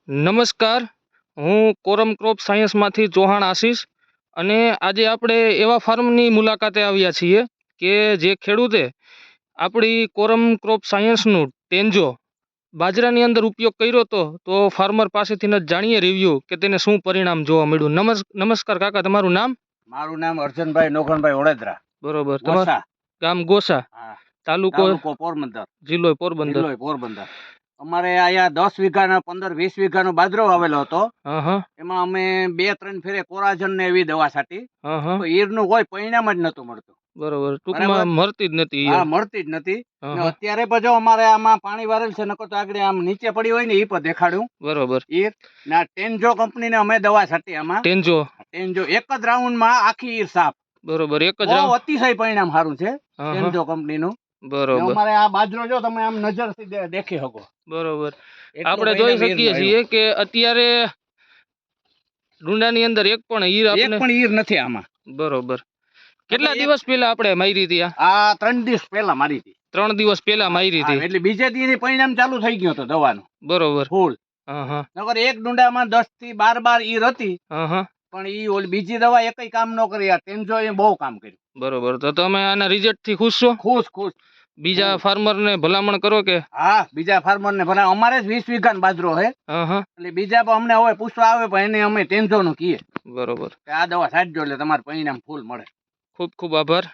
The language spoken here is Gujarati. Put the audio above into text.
નમસ્કાર, હું કોરમ ક્રોપ સાયન્સમાંથી ચૌહાણ આશીષ અને આજે આપણે એવા ફાર્મની મુલાકાતે આવ્યા છીએ કે જે ખેડૂતે આપણી કોરમ ક્રોપ સાયન્સનું ટેન્જો બાજરાની અંદર ઉપયોગ કર્યો હતો. તો ફાર્મર પાસેથી જ જાણીએ રિવ્યૂ કે તેને શું પરિણામ જોવા મળ્યું. નમસ્કાર કાકા, તમારું નામ? મારું નામ અર્જનભાઈ નોખણભાઈ ઓળેદરા. બરોબર. તમારું ગામ ગોસા, તાલુકો પોરબંદર, જિલ્લો પોરબંદર. અમારે અહીંયા 10 વીઘાનો 15-20 વીઘાનો બાજરો આવેલો હતો. એમાં અમે 2-3 ફેરે કોરાજન ને એવી દવા છાંટી. ઈરનું કોઈ પરિણામ જ નતું મળતું. બરોબર, ટૂંકમાં મળતી જ નથી. હા, મળતી જ નથી. અત્યારે પણ જો અમારે આમાં પાણી વારેલ છે, નકર તો આગળ આમ નીચે પડી હોય ને એ પણ દેખાડ્યું. બરોબર. ઈર ના ટેન્જો કંપનીને અમે દવા છાંટી. આમાં ટેન્જો એક જ રાઉન્ડમાં આખી ઈર સાફ. બરોબર, એક જ રાઉન્ડ. અતિશય પરિણામ સારું છે ટેન્જો કંપનીનું. બરોબર. અમારે આ બાજરો જો તમે આમ નજરથી દેખી શકો. બરોબર. આપણે જોઈ શકીએ છીએ કે અત્યારે ડુંડાની અંદર એક પણ ઈર નથી આમાં. બરોબર. કેટલા દિવસ પહેલા આપણે મારી હતી? આ 3 દિવસ પહેલા મારી હતી. 3 દિવસ પહેલા મારી હતી, એટલે બીજે દી પરિણામ ચાલુ થઈ ગયું હતું દવાનું. બરોબર. ફૂલ. નકર એક ડુંડામાં 10 થી 12 ઈર હતી. પણ ઈ ઓલી બીજી દવા એકય કામ ન કરી. આ ટેન્જો એ બહુ કામ કર્યું. બરોબર. તો તમે આના રિઝલ્ટ થી ખુશ છો? ખુશ. બીજા ફાર્મર ને ભલામણ કરો કે? હા, બીજા ફાર્મર ને ભલા. અમારે 20 વીઘાનો બાજરો છે, એટલે બીજા પણ અમને હવે પૂછવા આવે, પણ એને અમે ટેન્જો નું કહીએ. બરોબર. આ દવા છાંટજો એટલે તમારે પરિણામ ફૂલ મળે. ખૂબ ખૂબ આભાર.